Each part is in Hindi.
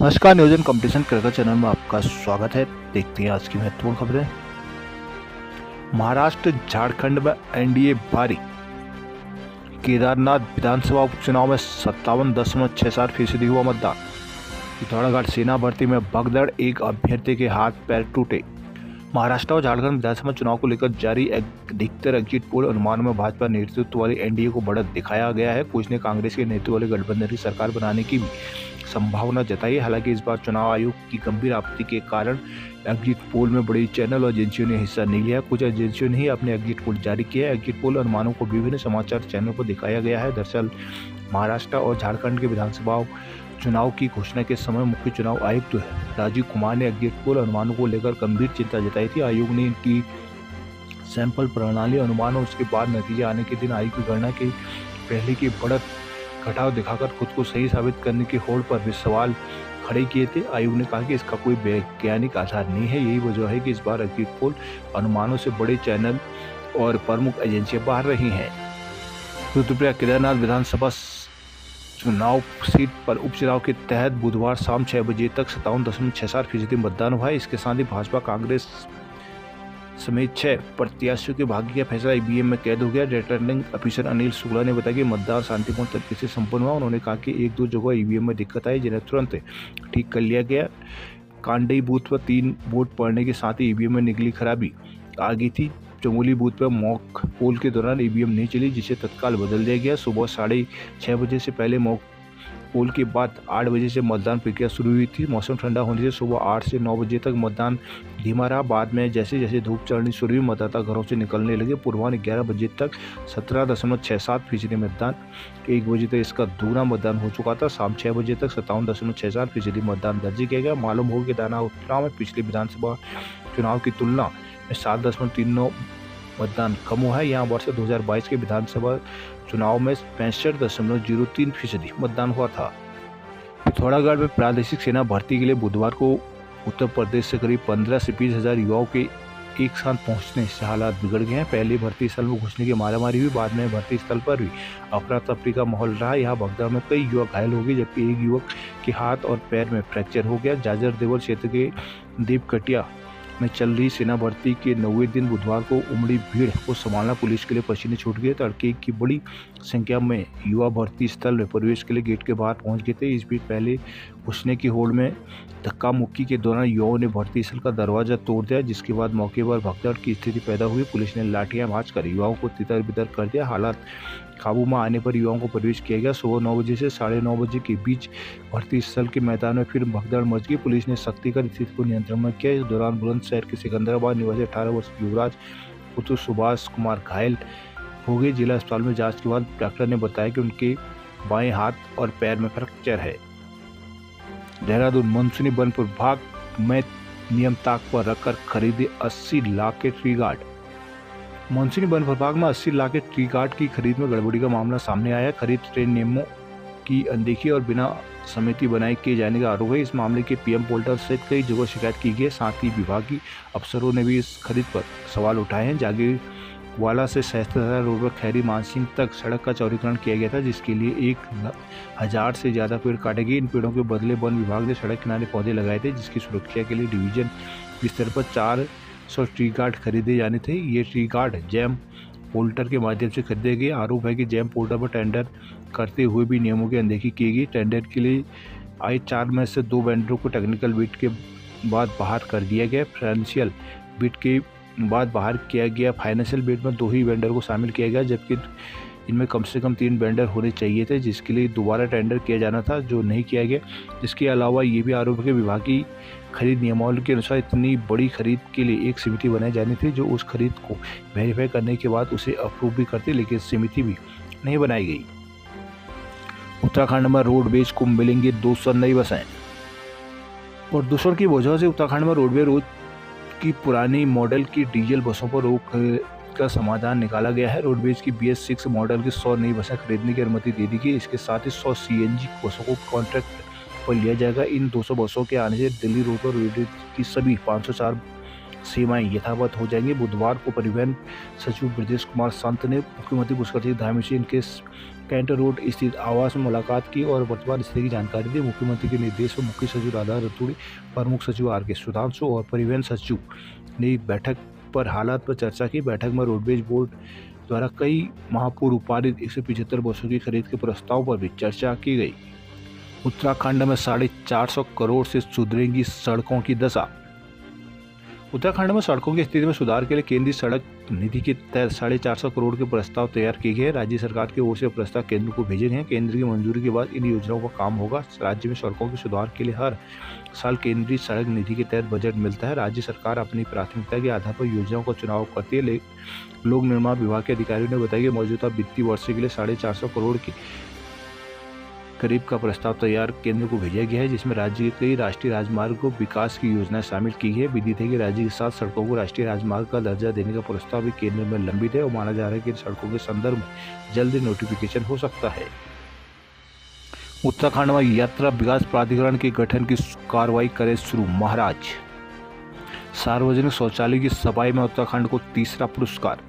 नमस्कार, नियोजन कंपटीशन क्रिकेट चैनल में आपका स्वागत है। देखते हैं आज की महत्वपूर्ण खबरें। महाराष्ट्र झारखंड में एनडीए भारी। केदारनाथ विधानसभा उपचुनाव में 57.67% हुआ मतदान। पिथौरागढ़ सेना भर्ती में भगदड़, एक अभ्यर्थी के हाथ पैर टूटे। महाराष्ट्र और झारखंड विधानसभा चुनाव को लेकर जारी अधिकतर एग्जिट पोल अनुमानों में भाजपा नेतृत्व वाली एनडीए को बढ़त दिखाया गया है। कुछ ने कांग्रेस के नेतृत्व वाले गठबंधन की सरकार बनाने की भी संभावना जताई। हालांकि इस बार चुनाव आयोग की गंभीर आपत्ति के कारण एग्जिट पोल में बड़ी चैनल और एजेंसियों ने हिस्सा नहीं लिया। कुछ एजेंसियों ने ही अपने एग्जिट पोल जारी किया है। एग्जिट पोल अनुमानों को विभिन्न समाचार चैनलों पर दिखाया गया है। दरअसल महाराष्ट्र और झारखंड के विधानसभा चुनाव की घोषणा के समय मुख्य चुनाव आयुक्त राजीव कुमार ने एग्जिट पोल अनुमानों को लेकर गंभीर चिंता जताई थी। आयोग ने इनकी सैंपल प्रणाली अनुमान और उसके बाद नतीजे आने के दिन आयोग की गणना के पहले की बढ़त घटाव दिखाकर खुद को सही साबित करने की होड़ पर भी सवाल खड़े किए थे। आयोग ने कहा कि इसका कोई वैज्ञानिक आधार नहीं है। यही वजह है कि इस बार एग्जिट पोल अनुमानों से बड़े चैनल और प्रमुख एजेंसियां बाहर रही हैं। रुद्रप्रयाग केदारनाथ विधानसभा चुनाव सीट पर उपचुनाव के तहत बुधवार शाम 6 बजे तक 57.67% मतदान हुआ है। इसके साथ ही भाजपा कांग्रेस समेत 6 प्रत्याशियों के भाग्य का फैसला ईवीएम में कैद हो गया। रिटर्निंग ऑफिसर अनिल शुक्ला ने बताया कि मतदान शांतिपूर्ण तरीके से संपन्न हुआ। उन्होंने कहा कि एक दो जगह ईवीएम में दिक्कत आई, जिन्हें तुरंत ठीक कर लिया गया। कांडई बूथ पर 3 वोट पड़ने के साथ ही ईवीएम में निकली खराबी आ गई थी। चमोली बूथ पर मॉक पोल के दौरान ईवीएम नहीं चली, जिसे तत्काल बदल दिया गया। सुबह 6:30 बजे से पहले मॉक पोल के बाद 8 बजे से मतदान प्रक्रिया शुरू हुई थी। मौसम ठंडा होने से सुबह 8 से 9 बजे तक मतदान धीमा रहा। बाद में जैसे जैसे धूप चढ़नी शुरू हुई, मतदाता घरों से निकलने लगे। पूर्वाह्न 11 बजे तक 17.67% मतदान, 1 बजे तक इसका दोगुना मतदान हो चुका था। शाम 6 बजे तक 57.67% मतदान दर्ज किया गया। मालूम हो कि केदारनाथ उपचुनाव में पिछले विधानसभा चुनाव की तुलना में 7.39 मतदान कम हुआ है। यहाँ वर्ष 2022 के विधानसभा चुनाव में 65.03% मतदान हुआ था। पिथौरागढ़ में प्रादेशिक सेना भर्ती के लिए बुधवार को उत्तर प्रदेश से करीब 15 से 20 हजार युवाओं के एक साथ पहुंचने से हालात बिगड़ गए हैं। पहले भर्ती स्थल में घुसने की मारामारी हुई, बाद में भर्ती स्थल पर भी अफरा तफरी का माहौल रहा। यहाँ भगदड़ में कई युवक घायल हो गए, जबकि एक युवक के हाथ और पैर में फ्रैक्चर हो गया। जाजर देवल क्षेत्र के दीपकटिया में चल रही सेना भर्ती के 9वें दिन बुधवार को उमड़ी भीड़ को संभालना पुलिस के लिए पसीने छूट गए। तड़के की बड़ी संख्या में युवा भर्ती स्थल में प्रवेश के लिए गेट के बाहर पहुंच गए थे। इस बीच पहले घुसने की होड़ में धक्का मुक्की के दौरान युवाओं ने भर्ती स्थल का दरवाजा तोड़ दिया, जिसके बाद मौके पर भगदड़ की स्थिति पैदा हुई। पुलिस ने लाठियां भांजकर युवाओं को तितर बितर कर दिया। हालात काबू में आने पर युवाओं को प्रवेश किया गया। सुबह 9 बजे से 9:30 बजे के बीच भर्ती स्थल के मैदान में फिर भगदड़ मच गई। पुलिस ने सख्ती कर स्थिति को नियंत्रण में किया। इस दौरान बुलंदशहर के सिकंदराबाद निवासी 18 वर्षीय युवराज पुत्र सुभाष कुमार घायल हो गए। जिला अस्पताल में जांच के बाद डॉक्टर ने बताया कि उनके बाएं हाथ और पैर में फ्रैक्चर है। देहरादून मानसूनी वन विभाग में नियम ताक पर रखकर खरीदे 80 लाख के ट्री गार्ड। मानसूनी वन विभाग में 80 लाख के ट्री गार्ड की खरीद में गड़बड़ी का मामला सामने आया। खरीद ट्रेन नियमों की अनदेखी और बिना समिति बनाए किए जाने का आरोप है। इस मामले के पीएम पोर्टल सहित कई जगह शिकायत की गई। साथ ही विभागीय अफसरों ने भी इस खरीद पर सवाल उठाए हैं। जागीरवाला से सहस्त्रधारा रोड पर खैरी मानसिंह तक सड़क का चौड़ीकरण किया गया था, जिसके लिए 1000 से ज्यादा पेड़ काटे गए। इन पेड़ों के बदले वन विभाग ने सड़क किनारे पौधे लगाए थे, जिसकी सुरक्षा के लिए डिवीजन स्तर पर 400 ट्री गार्ड खरीदे जाने थे। ये ट्री गार्ड जैम पोर्टल के माध्यम से खरीदे गए। आरोप है कि जैम पोर्टल पर टेंडर करते हुए भी नियमों की अनदेखी की गई। टेंडर के लिए आए 4 में से 2 वेंडरों को टेक्निकल बिड के बाद बाहर कर दिया गया। फाइनेंशियल बिड के बाद बाहर किया गया। फाइनेंशियल बिड में 2 ही वेंडर को शामिल किया गया, जबकि इनमें कम से कम 3 वेंडर होने चाहिए थे, जिसके लिए दोबारा टेंडर किया जाना था, जो नहीं किया गया। इसके अलावा ये भी आरोप है कि विभागीय खरीद नियमावली के अनुसार इतनी बड़ी खरीद के लिए एक समिति बनाई जानी थी, जो उस खरीद को वेरीफाई करने के बाद उसे अप्रूव भी करती, लेकिन समिति भी नहीं बनाई गई। उत्तराखंड में रोडवेज को मिलेंगे 200 नई बसें। प्रदूषण की वजह से उत्तराखंड में रोडवेज रोज की पुरानी मॉडल की डीजल बसों पर रोक का समाधान निकाला गया है। रोडवेज की BS6 मॉडल की 100 नई बसें खरीदने की अनुमति दे दी गई। इसके साथ ही 100 CNG बसों को कॉन्ट्रैक्ट पर लिया जाएगा। इन 200 बसों के आने से दिल्ली रोड पर रोडवेज की सभी 504 सीमाएं यथावत हो जाएंगी। बुधवार को परिवहन सचिव ब्रजेश कुमार संत ने मुख्यमंत्री पुष्कर सिंह धामी से इनके कैंटर रोड स्थित आवास में मुलाकात की और वर्तमान स्थिति की जानकारी दी। मुख्यमंत्री के निर्देश पर मुख्य सचिव राधा रतूड़ी, प्रमुख सचिव आर के सुधांशु और परिवहन सचिव ने बैठक पर हालात पर चर्चा की। बैठक में रोडवेज बोर्ड द्वारा कई माह पूर्व पारित 175 बसों की खरीद के प्रस्ताव पर भी चर्चा की गई। उत्तराखंड में 450 करोड़ से सुधरेंगी सड़कों की दशा। उत्तराखंड में सड़कों की स्थिति में सुधार के लिए केंद्रीय सड़क निधि के तहत 450 करोड़ के प्रस्ताव तैयार किए गए। राज्य सरकार की ओर से प्रस्ताव केंद्र को भेजे गए। केंद्र की मंजूरी के बाद इन योजनाओं का काम होगा। राज्य में सड़कों के सुधार के लिए हर साल केंद्रीय सड़क निधि के तहत बजट मिलता है। राज्य सरकार अपनी प्राथमिकता के आधार पर योजनाओं का चुनाव करती है। लोक निर्माण विभाग के अधिकारियों ने बताया कि मौजूदा वित्तीय वर्ष के लिए 450 करोड़ की करीब का प्रस्ताव तैयार केंद्र को भेजा गया है, जिसमें राज्य के कई राष्ट्रीय राजमार्गों विकास की योजनाएं शामिल की गई है। विदित है कि राज्य के 7 सड़कों को राष्ट्रीय राजमार्ग का दर्जा देने का प्रस्ताव भी केंद्र में लंबित है और माना जा रहा है कि इन सड़कों के संदर्भ में जल्द ही नोटिफिकेशन हो सकता है। उत्तराखंड में यात्रा विकास प्राधिकरण के गठन की कार्रवाई करे शुरू। महाराज सार्वजनिक शौचालय की सफाई में उत्तराखंड को तीसरा पुरस्कार।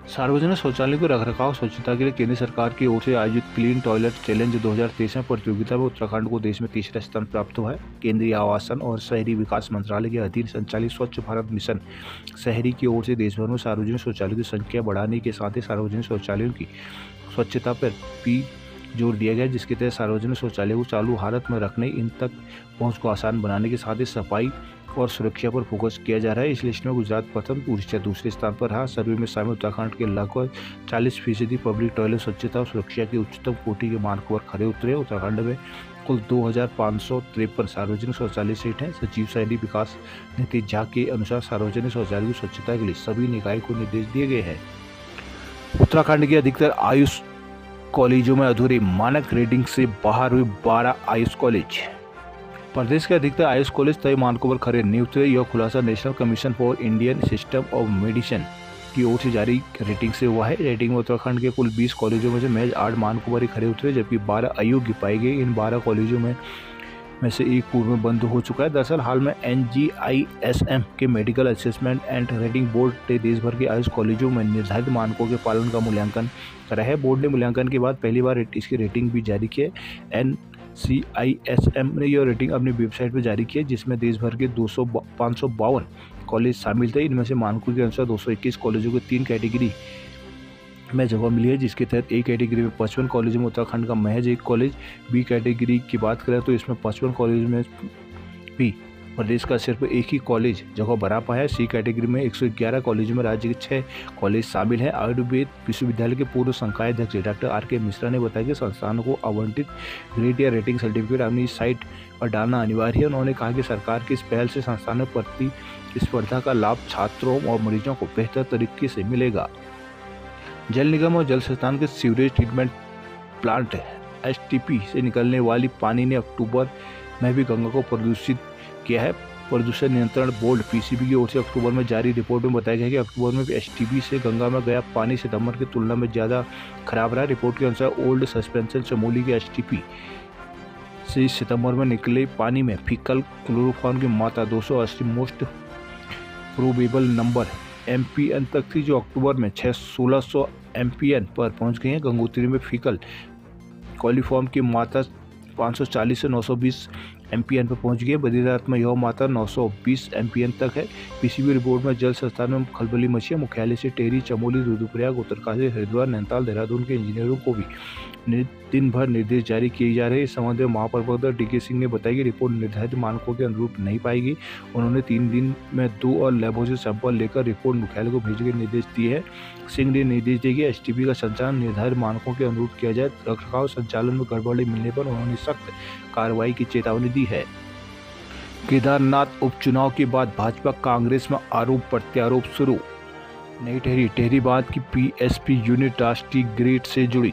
सार्वजनिक शौचालय को रखरखाव स्वच्छता के लिए केंद्र सरकार की ओर से आयोजित क्लीन टॉयलेट चैलेंज 2023 में प्रतियोगिता में उत्तराखंड को देश में तीसरा स्थान प्राप्त हुआ है। केंद्रीय आवासन और शहरी विकास मंत्रालय के अधीन संचालित स्वच्छ भारत मिशन शहरी की ओर से देश भर में सार्वजनिक शौचालयों की संख्या बढ़ाने के साथ ही सार्वजनिक शौचालयों की स्वच्छता पर भी जोर दिया गया, जिसके तहत सार्वजनिक शौचालय को चालू हालत में रखने, इन तक पहुंच को आसान बनाने के साथ ही सफाई और सुरक्षा पर फोकस किया जा रहा है। इस लिस्ट में गुजरात प्रथम, उड़ीसा दूसरे स्थान पर रहा। सर्वे में शामिल उत्तराखंड के लगभग 40% पब्लिक टॉयलेट स्वच्छता और सुरक्षा की उच्चतम कोटि के मानक पर खरे उतरे। उत्तराखंड में कुल 2553 सार्वजनिक शौचालय सीट हैं। सचिव शहरी विकास नीतीश झा के अनुसार सार्वजनिक शौचालय की स्वच्छता के लिए सभी निकाय को निर्देश दिए गए हैं। उत्तराखंड के अधिकतर आयुष कॉलेजों में अधूरी मानक रेटिंग से बाहर हुए 12 आयुष कॉलेज। प्रदेश के अधिकतर आयुष कॉलेज तय मानकों पर खरे नहीं उतरे। यह खुलासा national commission for Indian system of medicine की ओर से जारी रेटिंग से हुआ है। रेटिंग में उत्तराखंड के कुल 20 कॉलेजों में से महज 8 मानकों पर ही खरे उतरे, जबकि 12 अयोग्य पाए गए। इन 12 कॉलेजों में से एक पूर्व में बंद हो चुका है। दरअसल हाल में NGISM के medical assessment and rating board ने देश भर के आयुष कॉलेजों में निर्धारित मानकों के पालन का मूल्यांकन करा है। बोर्ड ने मूल्यांकन के बाद पहली बार इसकी रेटिंग भी जारी की है। NCISM ने यह रेटिंग अपनी वेबसाइट पर जारी की है, जिसमें देश भर के 552 कॉलेज शामिल थे। इनमें से मानकों के अनुसार 221 कॉलेजों को 3 कैटेगरी में जगह मिली है, जिसके तहत A कैटेगरी में 55 कॉलेजों में उत्तराखंड का महज एक कॉलेज, B कैटेगरी की बात करें तो इसमें 55 कॉलेज में भी प्रदेश का सिर्फ एक ही कॉलेज जगह बना पाया है। C कैटेगरी में 111 कॉलेजों में राज्य के 6 कॉलेज शामिल हैं। आयुर्वेद विश्वविद्यालय के पूर्व संकाय अध्यक्ष डॉक्टर R.K. मिश्रा ने बताया कि संस्थान को आवंटित ग्रेड या रेटिंग सर्टिफिकेट अपनी साइट पर डालना अनिवार्य है। उन्होंने कहा कि सरकार की इस पहल से संस्थान में प्रतिस्पर्धा का लाभ छात्रों और मरीजों को बेहतर तरीके से मिलेगा। जल निगम और जल संस्थान के सीवरेज ट्रीटमेंट प्लांट STP से निकलने वाली पानी ने अक्टूबर में भी गंगा को प्रदूषित किया है। प्रदूषण नियंत्रण बोर्ड PCB की ओर से अक्टूबर में जारी रिपोर्ट में बताया गया कि अक्टूबर में STP से गंगा में गया पानी सितंबर की तुलना में ज़्यादा खराब रहा। रिपोर्ट के अनुसार ओल्ड सस्पेंशन चमोली के STP से सितंबर में निकले पानी में फीकल क्लोरोफॉर्म की मात्रा 280 मोस्ट प्रोबेबल नंबर MPN तक थी, जो अक्टूबर में 1600 MPN पर पहुंच गई है। गंगोत्री में फीकल क्लोरोफॉर्म की मात्रा 540 से 920 MPN पर पहुंच गई है। बद्रीनाथ में यह मात्रा 920 MPN तक है। PCB रिपोर्ट में जल संस्थान में खलबली मची है। मुख्यालय से टेहरी, चमोली, रुद्रप्रयाग, उत्तरकाशी, हरिद्वार, नैनीताल, देहरादून के इंजीनियरों को भी दिन भर निर्देश जारी किए जा रहे हैं। इस संबंध में महाप्रबंधक DK सिंह ने बताया कि रिपोर्ट निर्धारित मानकों के अनुरूप नहीं पाएगी। उन्होंने 3 दिन में 2 और लैबों से सैंपल लेकर रिपोर्ट मुख्यालय को भेजने के निर्देश दिए हैं। सिंह ने निर्देश दिए कि STP का संचालन निर्धारित मानकों के अनुरूप किया जाए। रखरखाव संचालन में गड़बड़ी मिलने पर उन्होंने सख्त कार्रवाई की चेतावनी दी है। केदारनाथ उपचुनाव के बाद भाजपा कांग्रेस में आरोप प्रत्यारोप शुरू। नई टेहरी बांध की PSP यूनिट राष्ट्रीय ग्रिड से जुड़ी।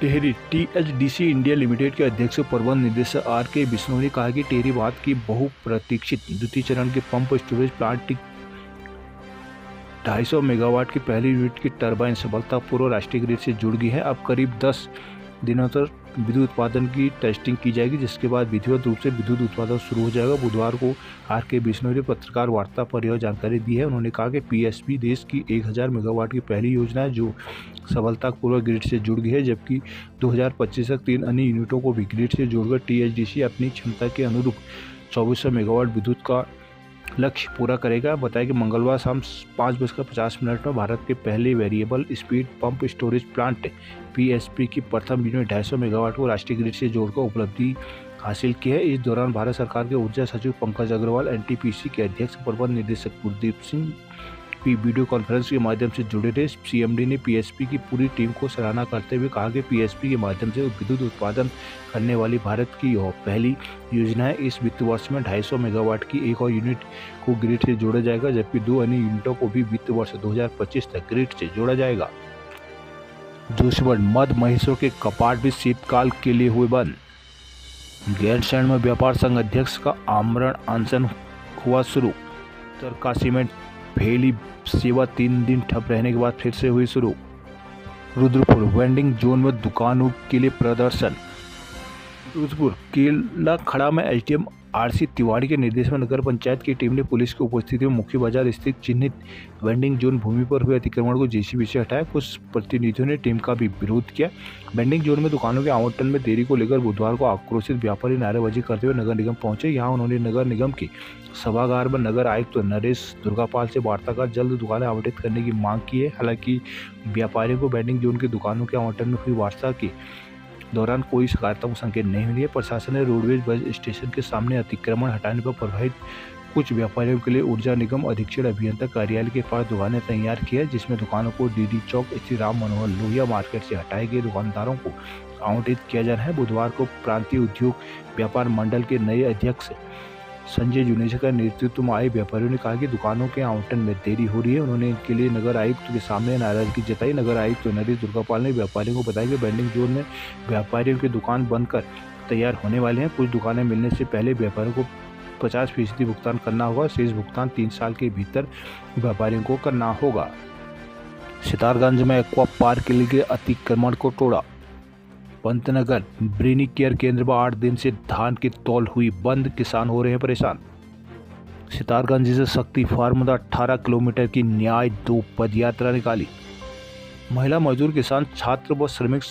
टेहरी THDC इंडिया लिमिटेड के अध्यक्ष प्रबंध निदेशक R.K. विष्णु ने कहा कि टेहरी बांध की बहुप्रतीक्षित द्वितीय चरण के पंप स्टोरेज प्लांट 250 मेगावाट की पहली यूनिट की टरबाइन सफलतापूर्वक राष्ट्रीय ग्रिड से जुड़ गई है। अब करीब 10 दिनों तक विद्युत उत्पादन की टेस्टिंग की जाएगी, जिसके बाद विधिवत रूप से विद्युत उत्पादन शुरू हो जाएगा। बुधवार को आर के बिश्नोई ने पत्रकार वार्ता पर यह जानकारी दी है। उन्होंने कहा कि पीएसपी देश की 1000 मेगावाट की पहली योजना है जो सफलतापूर्वक ग्रिड से जुड़ गई है, जबकि 2025 तक 3 अन्य यूनिटों को भी ग्रिड से जोड़कर टीएचडीसी अपनी क्षमता के अनुरूप 2400 मेगावाट विद्युत का लक्ष्य पूरा करेगा। बताया कि मंगलवार शाम 5:50 में भारत के पहले variable speed pump storage plant PSP की प्रथम यूनिट 250 मेगावाट को राष्ट्रीय ग्रिड से जोड़कर उपलब्धि हासिल की है। इस दौरान भारत सरकार के ऊर्जा सचिव पंकज अग्रवाल, एनटीपीसी के अध्यक्ष प्रबंध निदेशक गुरदीप सिंह भी वीडियो कॉन्फ्रेंस के माध्यम से जुड़े थे। सीएमडी ने पीएसपी की पूरी टीम को सराहना करते हुए कहा कि पीएसपी के माध्यम से विद्युत उत्पादन करने वाली भारत की यह पहली योजना है। इस वित्त वर्ष में 250 मेगावाट की एक और यूनिट को ग्रिड से जोड़ा जाएगा, जबकि 2 अन्य यूनिटों को भी वित्त वर्ष 2025 तक ग्रिड से जोड़ा जाएगा। जोशीमठ मद महेश्वर के कपाट भी शीतकाल के लिए हुए बंद। गैरसैंण में व्यापार संघ अध्यक्ष का आमरण अनशन हुआ शुरू। उत्तरकाशी में फेली सेवा 3 दिन ठप रहने के बाद फिर से हुई शुरू। रुद्रपुर वेंडिंग जोन में दुकानों के लिए प्रदर्शन। रुद्रपुर केला खड़ा में एसडीएम आरसी तिवारी के निर्देश में नगर पंचायत की टीम ने पुलिस की उपस्थिति में मुख्य बाजार स्थित चिन्हित वेंडिंग जोन भूमि पर हुए अतिक्रमण को जेसीबी से हटाया। कुछ प्रतिनिधियों ने टीम का भी विरोध किया। वेंडिंग जोन में दुकानों के आवंटन में देरी को लेकर बुधवार को आक्रोशित व्यापारी नारेबाजी करते हुए नगर निगम पहुंचे। यहां उन्होंने नगर निगम की सभागार में नगर आयुक्त नरेश दुर्गापाल से वार्ता कर जल्द दुकानें आवंटित करने की मांग की है। हालांकि व्यापारियों को वेंडिंग जोन की दुकानों के आवंटन में हुई वार्ता के दौरान कोई सकारात्मक संकेत नहीं मिली है। प्रशासन ने रोडवेज बस स्टेशन के सामने अतिक्रमण हटाने पर प्रभावित कुछ व्यापारियों के लिए ऊर्जा निगम अधीक्षण अभियंता कार्यालय के पास दुकानें तैयार की है, जिसमें दुकानों को डीडी चौक स्थित राम मनोहर लोहिया मार्केट से हटाए गए दुकानदारों को आवंटित किया जा रहा है। बुधवार को प्रांतीय उद्योग व्यापार मंडल के नए अध्यक्ष संजय जुनेजा का नेतृत्व में आए व्यापारियों ने कहा कि दुकानों के आवंटन में देरी हो रही है। उन्होंने इनके लिए नगर आयुक्त के सामने नाराजगी जताई। नगर आयुक्त नरेश दुर्गापाल ने व्यापारियों को बताया कि वेंडिंग जोन में व्यापारियों की दुकान बनकर तैयार होने वाले हैं। कुछ दुकानें मिलने से पहले व्यापारियों को 50% भुगतान करना होगा। शेष भुगतान 3 साल के भीतर व्यापारियों को करना होगा। सितारगंज में एक्वा पार्क के लिए अतिक्रमण को तोड़ा। पंतनगर ब्रेनी केयर केंद्र पर 8 दिन से धान की तौल हुई बंद, किसान हो रहे हैं परेशान। सितारगंज से शक्ति फार्म 18 किलोमीटर की न्याय 2 पदयात्रा निकाली। महिला मजदूर किसान छात्र व श्रमिक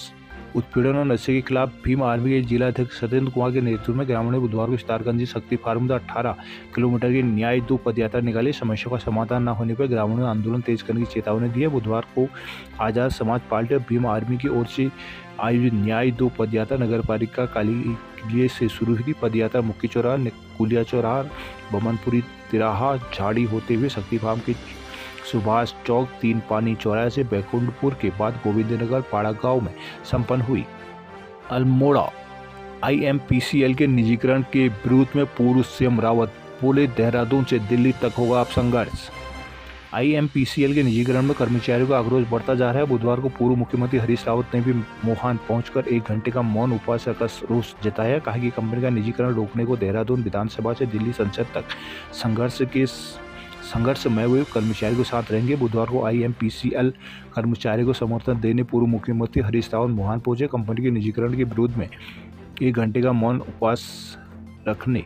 उत्पीड़न और नशे के खिलाफ भीम आर्मी के जिला अध्यक्ष सत्येंद्र कुमार के नेतृत्व में ग्रामीणों ने बुधवार को सितारगंज शक्ति फार्म 18 किलोमीटर की न्याय 2 पदयात्रा निकाली। समस्या का समाधान न होने पर ग्रामीणों ने आंदोलन तेज करने की चेतावनी दी है। बुधवार को आजाद समाज पार्टी और भीम आर्मी की ओर से आयोजित न्याय 2 पदयात्रा नगर पालिका कालीगली से शुरू हुई थी। पदयात्रा मुख्य चौराहा, कुलिया चौराहा, बमनपुरी तिराहा झाड़ी होते हुए शक्ति फार्म के सुभाष चौक, 3 पानी चौराहे से बैकुंठपुर के बाद गोविंदनगर पाड़ा गांव में संपन्न हुई। अल्मोड़ा आईएमपीसीएल के निजीकरण के विरोध में पूर्व सीएम रावत बोले, देहरादून से दिल्ली तक होगा अब संघर्ष। आईएमपीसीएल के निजीकरण में कर्मचारियों का आक्रोश बढ़ता जा रहा है। बुधवार को पूर्व मुख्यमंत्री हरीश रावत ने भी मोहान पहुंचकर 1 घंटे का मौन उपवास रखकर रोष जताया। कहा कि कंपनी का निजीकरण रोकने को देहरादून विधानसभा से दिल्ली संसद तक संघर्ष में हुए कर्मचारियों के साथ रहेंगे। बुधवार को आईएमपीसीएल कर्मचारियों को समर्थन देने पूर्व मुख्यमंत्री हरीश रावत मोहान पहुंचे। कंपनी के निजीकरण के विरोध में 1 घंटे का मौन उपवास रखने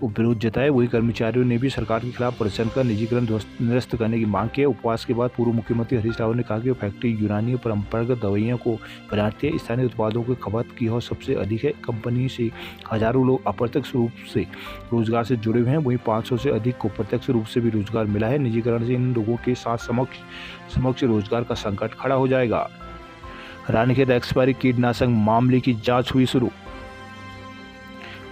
विरोध जताए। वही कर्मचारियों ने भी सरकार के खिलाफ प्रदर्शन कर निजीकरण निरस्त करने की मांग की। उपवास के बाद पूर्व मुख्यमंत्री हरीश रावत ने कहा कि फैक्ट्री यूनानी परंपरागत दवाइयों को बनाती है, स्थानीय उत्पादों की खपत की और सबसे अधिक है। कंपनी से हजारों लोग अप्रत्यक्ष रूप से रोजगार से जुड़े हुए हैं, वहीं 500 से अधिक को प्रत्यक्ष रूप से भी रोजगार मिला है। निजीकरण से इन लोगों के साथ समक्ष रोजगार का संकट खड़ा हो जाएगा। रानीखेत एक्सपायरी कीटनाशक मामले की जाँच हुई शुरू।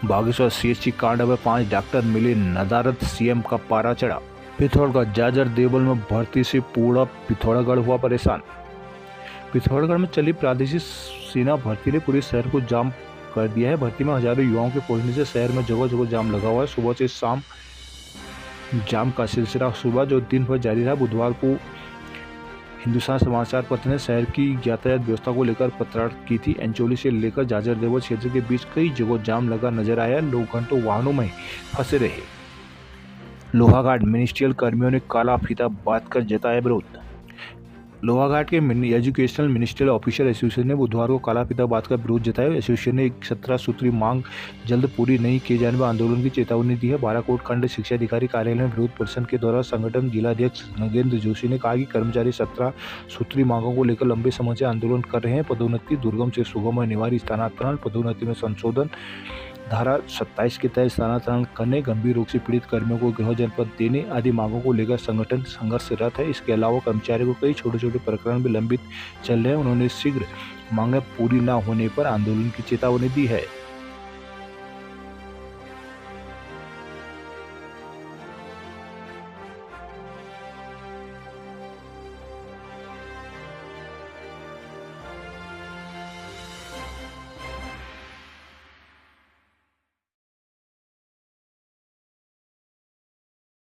बागेश्वर सीएचसी कांड में 5 डॉक्टर मिले नदारद, सीएम का पारा चढ़ा। पिथौरागढ़ जाजर देवल में भर्ती से पूरा पिथौरागढ़ हुआ परेशान। पिथौरागढ़ में चली प्रादेशिक सेना भर्ती ने पूरे शहर को जाम कर दिया है। भर्ती में हजारों युवाओं के पहुंचने से शहर में जगह जगह जाम लगा हुआ है। सुबह से शाम जाम का सिलसिला सुबह जो दिन भर जारी रहा। बुधवार को हिंदुस्तान समाचार पत्र ने शहर की यातायात व्यवस्था को लेकर पत्राचार की थी। अंचोली से लेकर जाजर देवल क्षेत्र के बीच कई जगह जाम लगा नजर आया। लोग घंटों वाहनों में फंसे रहे। लोहाघाट मिनिस्ट्रियल कर्मियों ने काला फीता बांधकर जताया विरोध। लोहाघाट के एजुकेशनल मिनिस्ट्रियल ऑफिसर एसोसिएशन ने बुधवार को काला फीता बात का विरोध जताया। एसोसिएशन ने एक 17 सूत्री मांग जल्द पूरी नहीं किए जाने पर आंदोलन की चेतावनी दी है। बाराकोट खंड शिक्षा अधिकारी कार्यालय में विरोध प्रदर्शन के दौरान संगठन जिलाध्यक्ष नगेंद्र जोशी ने कहा कि कर्मचारी 17 सूत्री मांगों को लेकर लंबे समय से आंदोलन कर रहे हैं। पदोन्नति, दुर्गम से सुगम अनिवार्य स्थानांतरण, पदोन्नति में संशोधन, धारा 27 के तहत स्थानांतरण करने, गंभीर रोग से पीड़ित कर्मियों को गृह जनपद देने आदि मांगों को लेकर संगठन संघर्षरत है। इसके अलावा कर्मचारियों को कई छोटे छोटे प्रकरण भी लंबित चल रहे हैं। उन्होंने शीघ्र मांगें पूरी न होने पर आंदोलन की चेतावनी दी है।